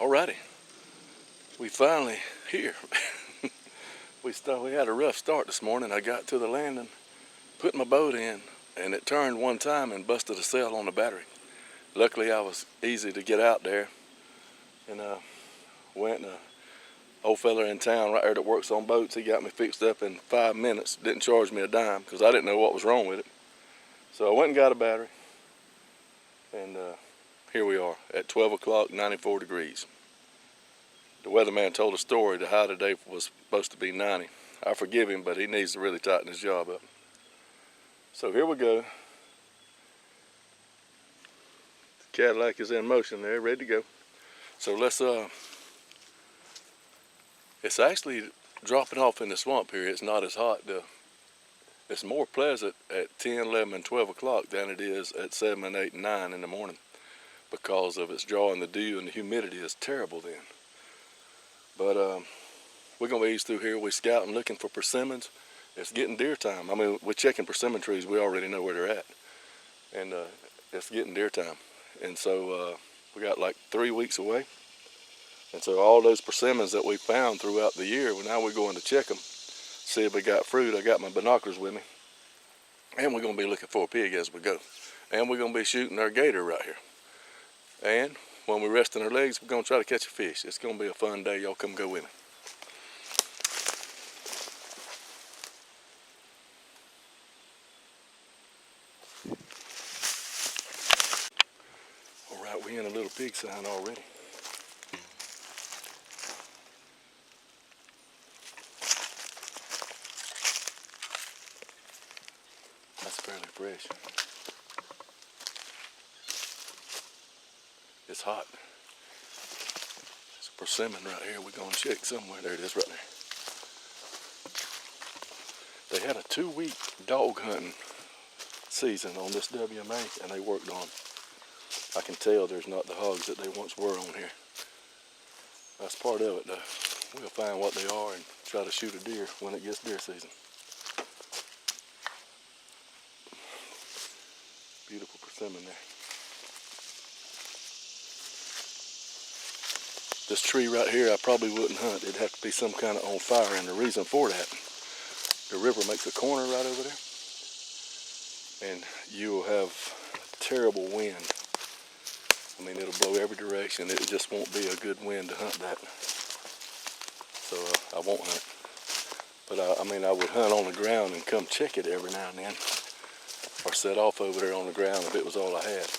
Alrighty, we finally here. We had a rough start this morning. I got to the landing, put my boat in, and it turned one time and busted a cell on the battery. Luckily, I was easy to get out there, and went. Old fella in town right there that works on boats, he got me fixed up in 5 minutes. Didn't charge me a dime because I didn't know what was wrong with it. So I went and got a battery, and here we are at 12 o'clock, 94 degrees. The weatherman told a story. The high today was supposed to be 90. I forgive him, but he needs to really tighten his job up. So here we go. The Cadillac is in motion there, ready to go. So let's, it's actually dropping off in the swamp here. It's not as hot. It's more pleasant at 10, 11, and 12 o'clock than it is at 7, 8, and 9 in the morning because of its drawing the dew, and the humidity is terrible then. But we're going to ease through here. We're scouting, looking for persimmons. It's getting deer time. I mean, we're checking persimmon trees. We already know where they're at. And it's getting deer time. And so we got like 3 weeks away. And so all those persimmons that we found throughout the year, well, now we're going to check them, see if we got fruit. I got my binoculars with me. And we're going to be looking for a pig as we go. And we're going to be shooting our gator right here. And when we're resting our legs, we're going to try to catch a fish. It's going to be a fun day. Y'all come go with me. All right, we're in a little pig sign already. That's fairly fresh. It's hot. There's a persimmon right here. We're going to check somewhere. There it is right there. They had a 2-week dog hunting season on this WMA, and they worked on. I can tell there's not the hogs that they once were on here. That's part of it, though. We'll find what they are and try to shoot a deer when it gets deer season. Beautiful persimmon there. This tree right here I probably wouldn't hunt. It'd have to be some kind of on fire, and the reason for that, the river makes a corner right over there, and you will have terrible wind. I mean, it'll blow every direction. It just won't be a good wind to hunt that. So I won't hunt. But I mean, I would hunt on the ground and come check it every now and then, or set off over there on the ground if it was all I had.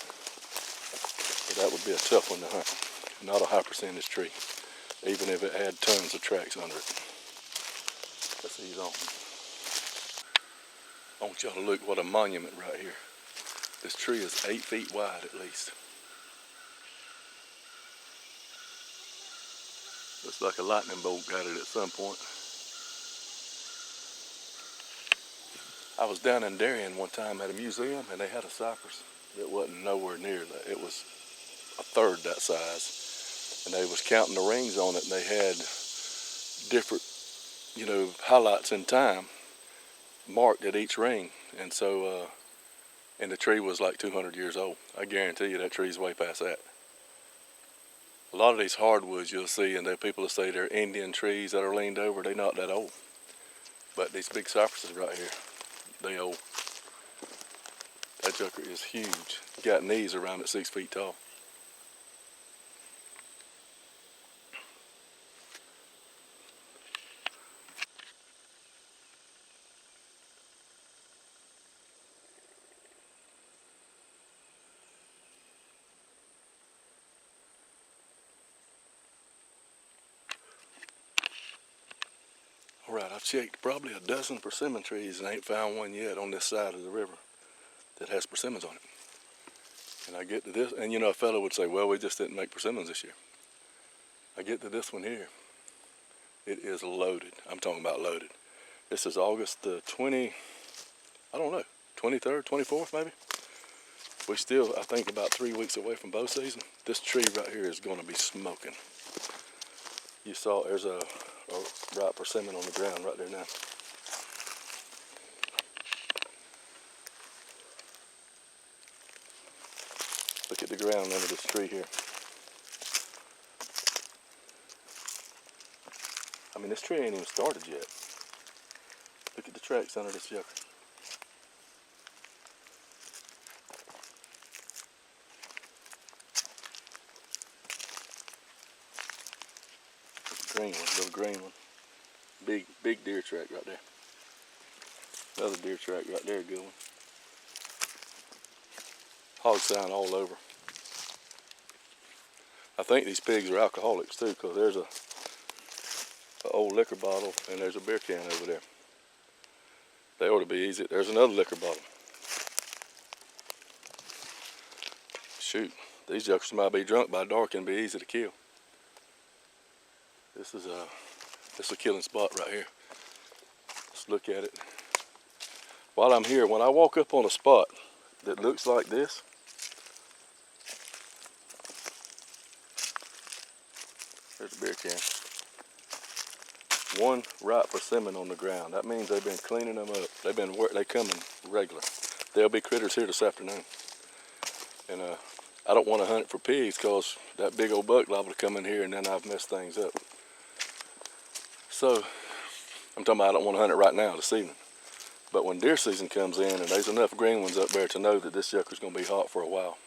But that would be a tough one to hunt. Not a high percentage tree, even if it had tons of tracks under it. Let's ease on. I want y'all to look what a monument right here. This tree is 8 feet wide at least. Looks like a lightning bolt got it at some point. I was down in Darien one time at a museum, and they had a cypress that wasn't nowhere near that. It was a third that size. And they was counting the rings on it, and they had different, highlights in time marked at each ring. And so, and the tree was like 200 years old. I guarantee you that tree's way past that. A lot of these hardwoods you'll see, and there are people that say they're Indian trees that are leaned over, they're not that old. But these big cypresses right here, they old. That joker is huge. Got knees around it 6 feet tall. All right, I've checked probably a dozen persimmon trees and ain't found one yet on this side of the river that has persimmons on it. And I get to this, and a fellow would say, well, we just didn't make persimmons this year. I get to this one here. It is loaded. I'm talking about loaded. This is August the 23rd, 24th maybe. We still, I think, about 3 weeks away from bow season. This tree right here is going to be smoking. You saw there's a ripe persimmon on the ground right there now. Look at the ground under this tree here. mean, this tree ain't even started yet. Look at the tracks under this yucca. Green one, little green one. Big deer track right there. Another deer track right there, good one. Hog sign all over. I think these pigs are alcoholics too, because there's a old liquor bottle and there's a beer can over there. They ought to be easy. There's another liquor bottle. Shoot, these yuckers might be drunk by dark and be easy to kill. This is a killing spot right here. Let's look at it. While I'm here, when I walk up on a spot that looks like this, there's a beer can. One ripe persimmon on the ground. That means they've been cleaning them up. They coming regular. There'll be critters here this afternoon. And I don't want to hunt for pigs because that big old buck liable to come in here and then I've messed things up. So I'm talking about I don't want to hunt it right now this evening. But when deer season comes in and there's enough green ones up there to know that this yucca's going to be hot for a while.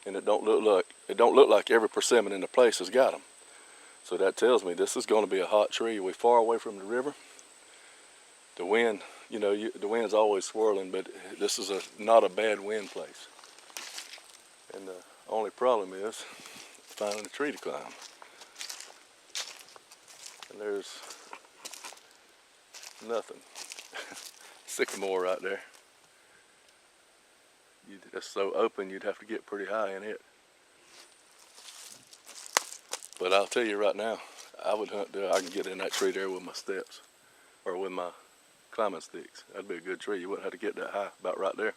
And it don't look like every persimmon in the place has got them. So that tells me this is going to be a hot tree. We're far away from the river. The wind, the wind's always swirling, but this is not a bad wind place. And the only problem is finding a tree to climb. And there's nothing. Sycamore right there. It's so open you'd have to get pretty high in it. But I'll tell you right now, I would hunt there. I can get in that tree there with my steps or with my climbing sticks. That'd be a good tree. You wouldn't have to get that high, about right there.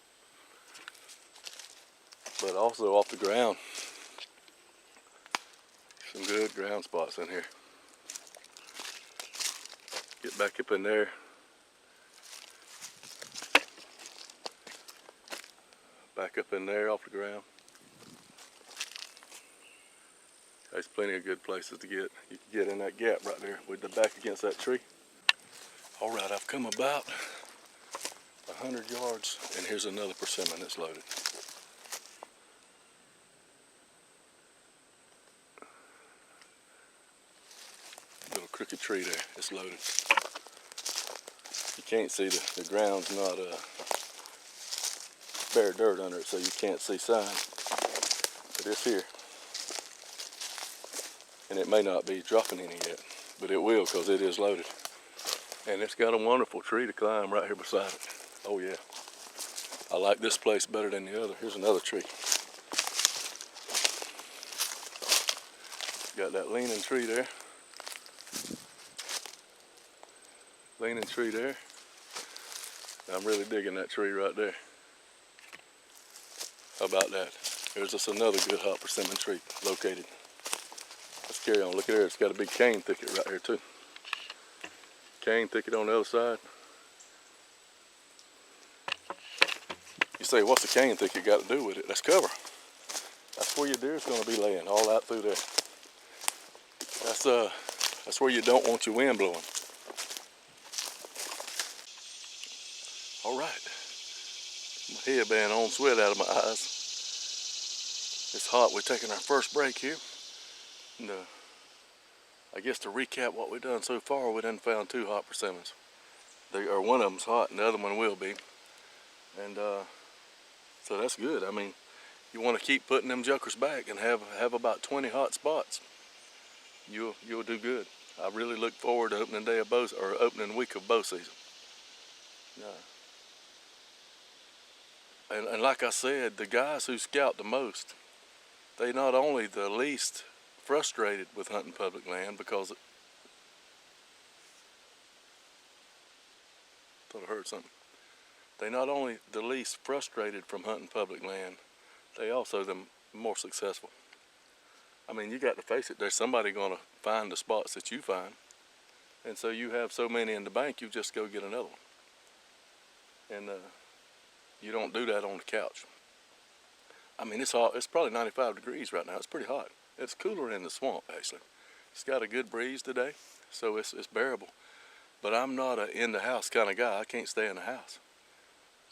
But also off the ground, some good ground spots in here. Get back up in there. Back up in there off the ground. There's plenty of good places to get. You can get in that gap right there with the back against that tree. All right, I've come about 100 yards and here's another persimmon that's loaded. Little crooked tree there, it's loaded. You can't see the ground's not bare dirt under it, so you can't see sign. But it's here. And it may not be dropping any yet, but it will because it is loaded. And it's got a wonderful tree to climb right here beside it. Oh yeah. I like this place better than the other. Here's another tree. Got that leaning tree there. Leaning tree there. I'm really digging that tree right there. How about that? There's just another good hot persimmon tree located. Let's carry on. Look at there, it's got a big cane thicket right here too. Cane thicket on the other side. You say, what's the cane thicket got to do with it? That's cover. That's where your deer's going to be laying, all out through there. That's where you don't want your wind blowing. All right. My headband on, sweat out of my eyes. It's hot. We're taking our first break here. And, I guess to recap what we've done so far, we done found 2 hot persimmons. One of them's hot and the other one will be. And so that's good. I mean, you want to keep putting them jokers back and have about 20 hot spots. You'll do good. I really look forward to opening week of bow season. And like I said, the guys who scout the most, they not only the least frustrated with hunting public land because thought I heard something. They not only the least frustrated from hunting public land, they also the more successful. I mean, you got to face it, there's somebody going to find the spots that you find. And so you have so many in the bank, you just go get another one. And you don't do that on the couch. I mean, it's hot. It's probably 95 degrees right now. It's pretty hot. It's cooler in the swamp, actually. It's got a good breeze today. so it's bearable. But I'm not a in the house kind of guy. I can't stay in the house.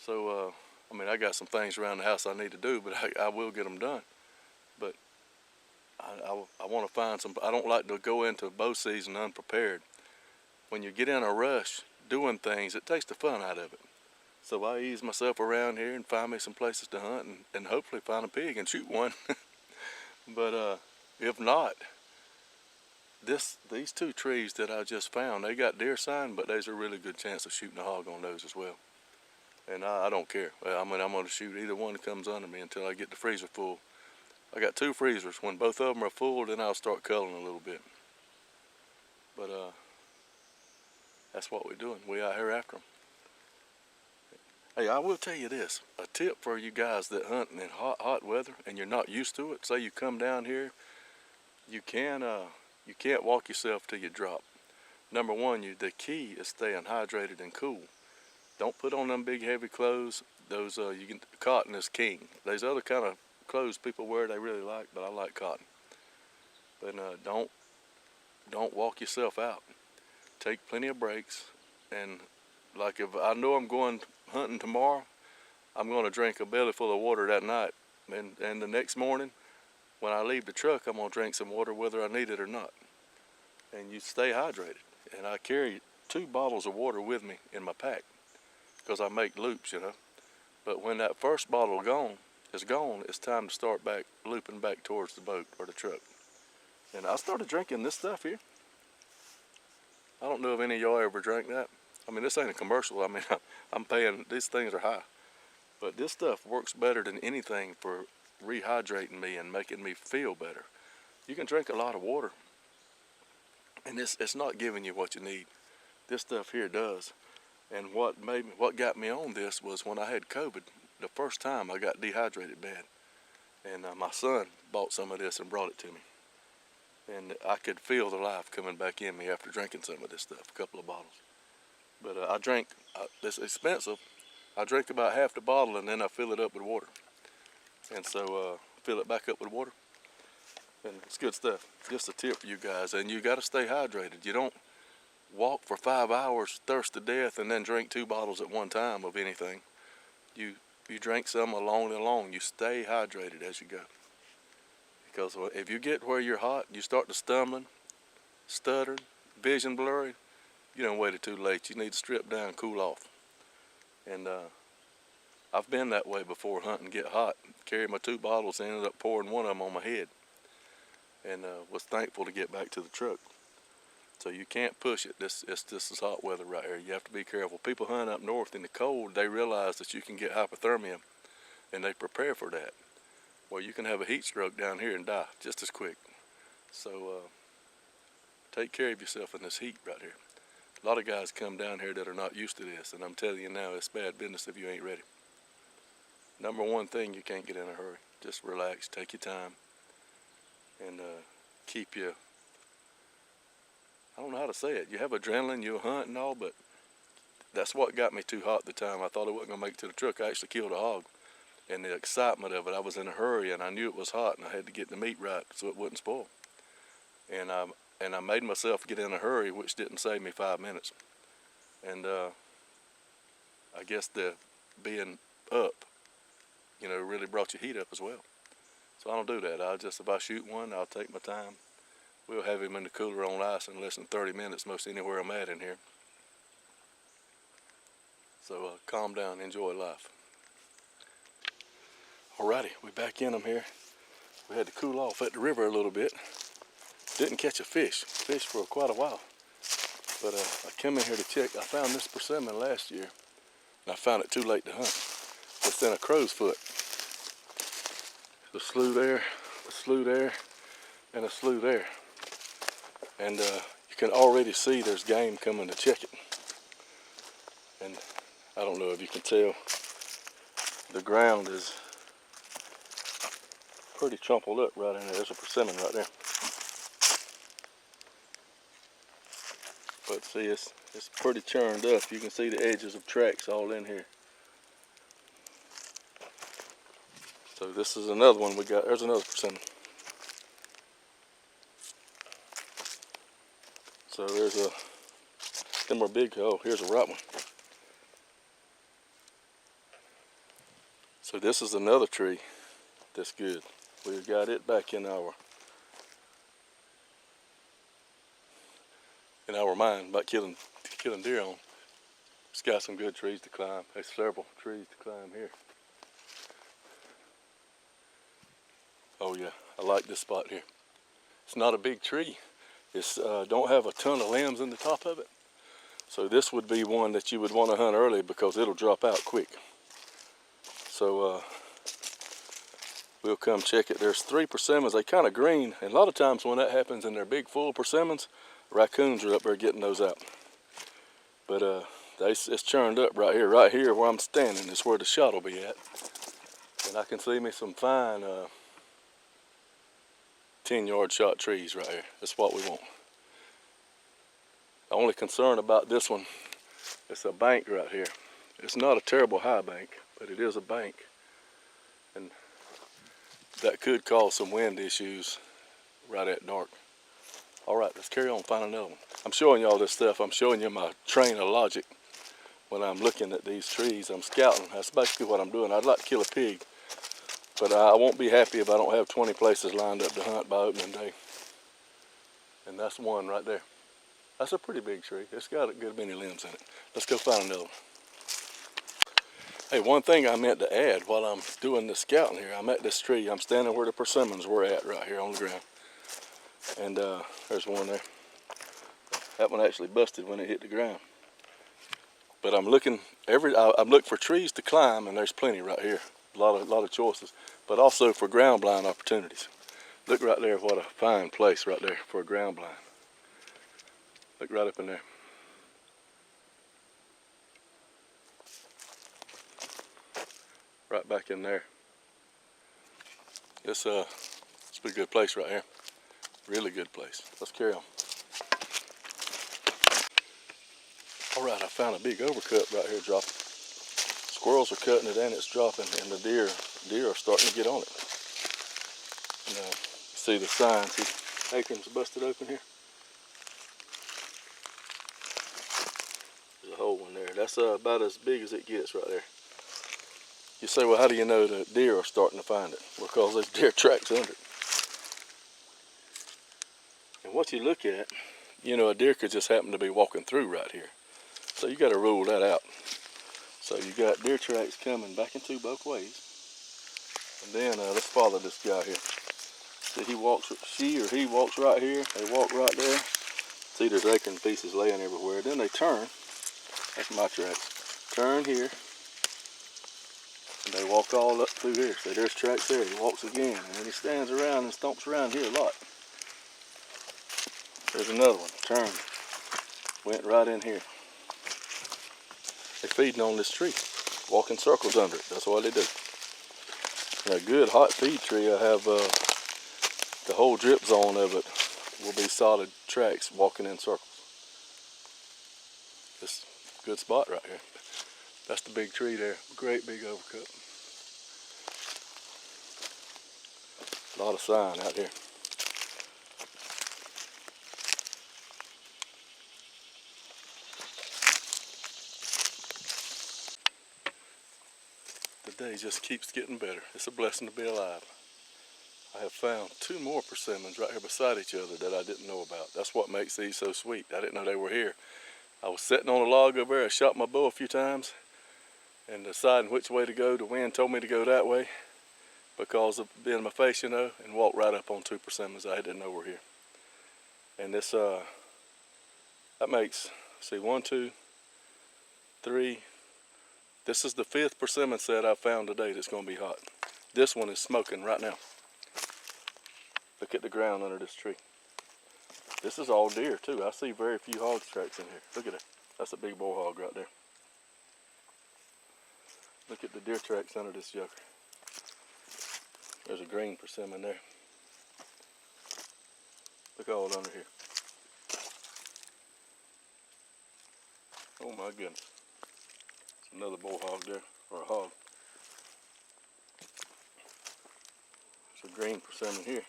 So I mean, I got some things around the house I need to do, but I will get them done. But I want to find some. I don't like to go into bow season unprepared. When you get in a rush doing things, it takes the fun out of it. So I ease myself around here and find me some places to hunt and hopefully find a pig and shoot one. But if not, these two trees that I just found, they got deer sign, but there's a really good chance of shooting a hog on those as well. And I don't care. I mean, I'm going to shoot either one that comes under me until I get the freezer full. I got 2 freezers. When both of them are full, then I'll start culling a little bit. But that's what we're doing. We out here after them. Hey, I will tell you this, a tip for you guys that hunt in hot weather and you're not used to it. Say you come down here, you can't walk yourself till you drop. Number one, the key is staying hydrated and cool. Don't put on them big heavy clothes. Those cotton is king. There's other kind of clothes people wear they really like, but I like cotton. But don't walk yourself out. Take plenty of breaks, and like if I know I'm going hunting tomorrow, I'm going to drink a belly full of water that night, and the next morning when I leave the truck, I'm going to drink some water whether I need it or not. And you stay hydrated. And I carry 2 bottles of water with me in my pack because I make loops, you know. But when that first bottle is gone, it's time to start looping back towards the boat or the truck. And I started drinking this stuff here. I don't know if any of y'all ever drank that. I mean, this ain't a commercial. I mean, I'm paying, these things are high. But this stuff works better than anything for rehydrating me and making me feel better. You can drink a lot of water, and it's not giving you what you need. This stuff here does. And what got me on this was when I had COVID, the first time I got dehydrated bad. And my son bought some of this and brought it to me. And I could feel the life coming back in me after drinking some of this stuff, a couple of bottles. But I drank, it's expensive. I drink about half the bottle and then I fill it up with water. And so fill it back up with water. And it's good stuff. Just a tip for you guys. And you got to stay hydrated. You don't walk for 5 hours, thirst to death, and then drink 2 bottles at one time of anything. You drink some along and along. You stay hydrated as you go. Because if you get where you're hot, you start to stumbling, stuttering, vision blurry, you done waited too late. You need to strip down, cool off. And I've been that way before hunting, get hot, carry my 2 bottles, and ended up pouring one of them on my head. And was thankful to get back to the truck. So you can't push it. This is hot weather right here. You have to be careful. People hunt up north in the cold, they realize that you can get hypothermia, and they prepare for that. Well, you can have a heat stroke down here and die just as quick. So take care of yourself in this heat right here. A lot of guys come down here that are not used to this, and I'm telling you now, it's bad business if you ain't ready. Number one thing, you can't get in a hurry. Just relax, take your time, and keep you, I don't know how to say it. You have adrenaline, you'll hunt and all, but that's what got me too hot at the time. I thought I wasn't going to make it to the truck. I actually killed a hog. And the excitement of it, I was in a hurry, and I knew it was hot, and I had to get the meat right so it wouldn't spoil. And I made myself get in a hurry, which didn't save me 5 minutes. And I guess the being up, you know, really brought your heat up as well. So I don't do that. If I shoot one, I'll take my time. We'll have him in the cooler on ice in less than 30 minutes, most anywhere I'm at in here. So calm down, enjoy life. Alrighty, we're back in them here. We had to cool off at the river a little bit. Didn't catch a fish for quite a while. But I came in here to check. I found this persimmon last year, and I found it too late to hunt. It's in a crow's foot. The slough there, and a slough there. And you can already see there's game coming to check it. And I don't know if you can tell, the ground is pretty trampled up right in there. There's a persimmon right there. But see, it's pretty churned up. You can see the edges of tracks all in here. So this is another one we got. There's another persimmon. So there's them are big. Oh, here's a right one. So this is another tree that's good. We've got it back in our mind about killing deer on. It's got some good trees to climb. There's several trees to climb here. Oh yeah, I like this spot here. It's not a big tree. It's don't have a ton of limbs in the top of it. So this would be one that you would want to hunt early because it'll drop out quick. So we'll come check it. There's 3 persimmons. They kind of green, and a lot of times when that happens and they're big full persimmons, raccoons are up there getting those out. But it's churned up right here. Right here where I'm standing is where the shot will be at. And I can see me some fine 10-yard shot trees right here. That's what we want. The only concern about this one, it's a bank right here. It's not a terrible high bank, but it is a bank. And that could cause some wind issues right at dark. All right, let's carry on, find another one. I'm showing y'all this stuff. I'm showing you my train of logic when I'm looking at these trees. I'm scouting. That's basically what I'm doing. I'd like to kill a pig, but I won't be happy if I don't have 20 places lined up to hunt by opening day. And that's one right there. That's a pretty big tree. It's got a good many limbs in it. Let's go find another one. Hey, one thing I meant to add while I'm doing the scouting here, I'm at this tree. I'm standing where the persimmons were at right here on the ground. And there's one there. That one actually busted when it hit the ground. But I'm looking for trees to climb, and there's plenty right here. A lot of choices, but also for ground blind opportunities. Look right there, what a fine place right there for a ground blind. Look right up in there. Right back in there. It's a pretty good place right here. Really good place. Let's carry on. All right, I found a big overcut right here dropping. Squirrels are cutting it and it's dropping, and the deer are starting to get on it. Now, see the sign, see acorns busted open here? There's a whole one there. That's about as big as it gets right there. You say, well, how do you know the deer are starting to find it? Because there's deer tracks under it. And what you look at, you know, a deer could just happen to be walking through right here. So you got to rule that out. So you got deer tracks coming back and two both ways. And then let's follow this guy here. See, he walks right here. They walk right there. See, there's acorn pieces laying everywhere. Then they turn. That's my tracks. Turn here. And they walk all up through here. So there's tracks there. He walks again. And then he stands around and stomps around here a lot. There's another one. Turn. Went right in here. They're feeding on this tree. Walking circles under it. That's what they do. And a good hot feed tree, I have the whole drip zone of it will be solid tracks walking in circles. This good spot right here. That's the big tree there. Great big overcut. A lot of sign out here. The day just keeps getting better. It's a blessing to be alive. I have found 2 more persimmons right here beside each other that I didn't know about. That's what makes these so sweet. I didn't know they were here. I was sitting on a log over there. I shot my bow a few times and deciding which way to go. The wind told me to go that way because of being my face, you know, and walked right up on 2 persimmons I didn't know were here. And this, that makes, see, 1, 2, 3. This is the 5th persimmon set I've found today that's going to be hot. This one is smoking right now. Look at the ground under this tree. This is all deer too. I see very few hog tracks in here. Look at it. That's a big bull hog right there. Look at the deer tracks under this joker. There's a green persimmon there. Look all under here. Oh my goodness. There's another bull hog there, or a hog. There's a green persimmon here.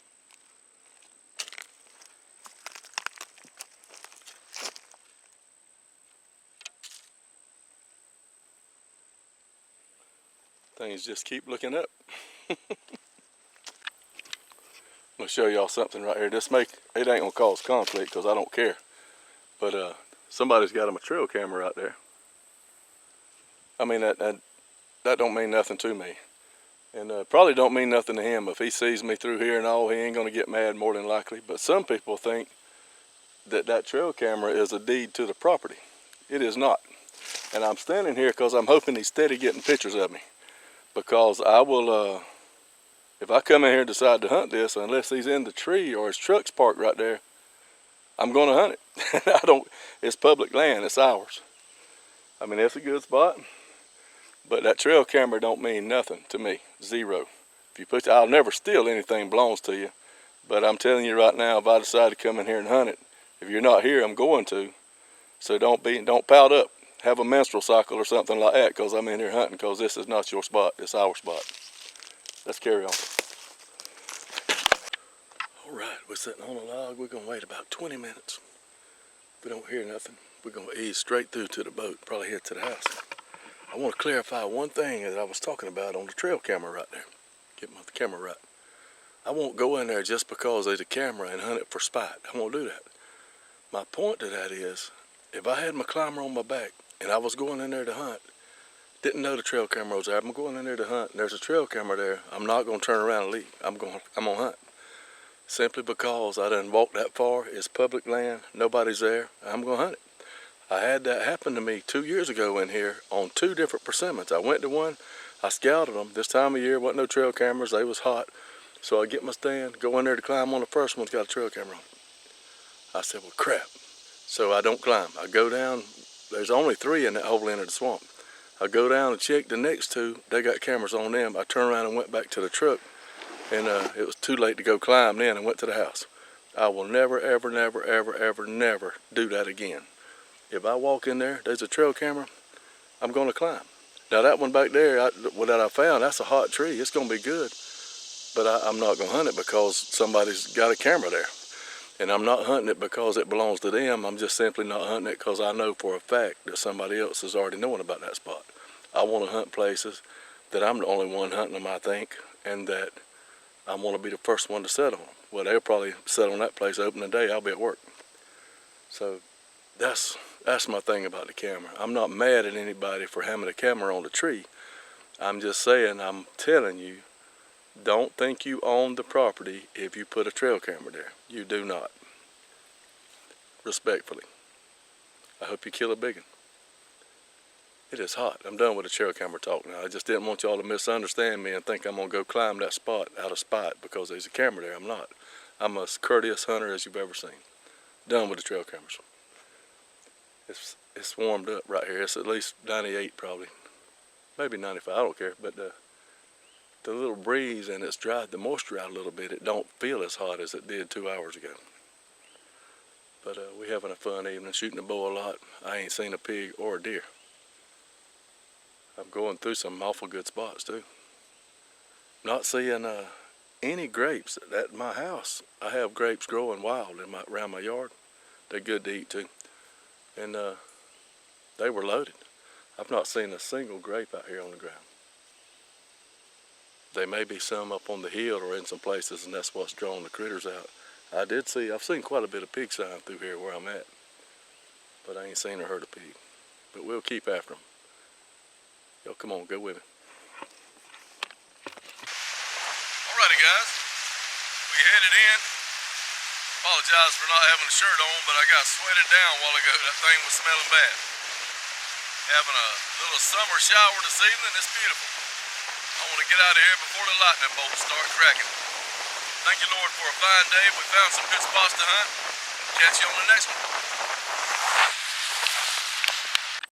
Things just keep looking up. I'm gonna show y'all something right here. It ain't gonna cause conflict because I don't care. But somebody's got a trail camera out there. I mean, that don't mean nothing to me. And probably don't mean nothing to him. If he sees me through here and all, he ain't gonna get mad more than likely. But some people think that trail camera is a deed to the property. It is not. And I'm standing here because I'm hoping he's steady getting pictures of me. Because I will, if I come in here and decide to hunt this, unless he's in the tree or his truck's parked right there, I'm gonna hunt it. It's public land, it's ours. I mean, it's a good spot, but that trail camera don't mean nothing to me, zero. If you I'll never steal anything belongs to you, but I'm telling you right now, if I decide to come in here and hunt it, if you're not here, I'm going to. So don't pout up. Have a menstrual cycle or something like that, because I'm in here hunting, because this is not your spot, it's our spot. Let's carry on. All right, we're sitting on a log. We're gonna wait about 20 minutes. If we don't hear nothing, we're gonna ease straight through to the boat, probably head to the house. I want to clarify one thing that I was talking about on the trail camera right there. Get my camera right. I won't go in there just because there's a camera and hunt it for spite. I won't do that. My point to that is, if I had my climber on my back and I was going in there to hunt, didn't know the trail camera was there, I'm going in there to hunt and there's a trail camera there, I'm not going to turn around and leave. I'm going to hunt. Simply because I done walked that far, it's public land, nobody's there, I'm going to hunt it. I had that happen to me 2 years ago in here on 2 different persimmons. I went to one, I scouted them. This time of year, wasn't no trail cameras, they was hot. So I get my stand, go in there to climb on the first one, it's got a trail camera on it. I said, well, crap. So I don't climb. I go down, there's only 3 in that whole end of the swamp. I go down and check the next 2, they got cameras on them. I turned around and went back to the truck, and it was too late to go climb then and went to the house. I will never, ever, never, ever, ever, never do that again. If I walk in there, there's a trail camera, I'm gonna climb. Now that one back there, that I found, that's a hot tree, it's gonna be good. But I'm not gonna hunt it because somebody's got a camera there. And I'm not hunting it because it belongs to them, I'm just simply not hunting it because I know for a fact that somebody else is already knowing about that spot. I wanna hunt places that I'm the only one hunting them, I think, and that I wanna be the first one to set on them. Well, they'll probably set on that place opening day, I'll be at work. So that's my thing about the camera. I'm not mad at anybody for having a camera on the tree. I'm just saying, I'm telling you, don't think you own the property if you put a trail camera there. You do not. Respectfully. I hope you kill a big one. It is hot. I'm done with the trail camera talk now. I just didn't want y'all to misunderstand me and think I'm going to go climb that spot out of spite because there's a camera there. I'm not. I'm as courteous hunter as you've ever seen. Done with the trail cameras. It's warmed up right here. It's at least 98 probably, maybe 95. I don't care. But the little breeze and it's dried the moisture out a little bit. It don't feel as hot as it did 2 hours ago. But we having a fun evening, shooting a bow a lot. I ain't seen a pig or a deer. I'm going through some awful good spots too. Not seeing any grapes at my house. I have grapes growing wild around my yard. They're good to eat too. And they were loaded. I've not seen a single grape out here on the ground. There may be some up on the hill or in some places, and that's what's drawing the critters out. I've seen quite a bit of pig sign through here where I'm at, but I ain't seen or heard a pig. But we'll keep after them. Y'all come on, go with me. Alrighty guys, we headed in. Apologize for not having a shirt on, but I got sweated down a while ago. That thing was smelling bad. Having a little summer shower this evening. It's beautiful. I want to get out of here before the lightning bolts start cracking. Thank you, Lord, for a fine day. We found some good spots to hunt. Catch you on the next one.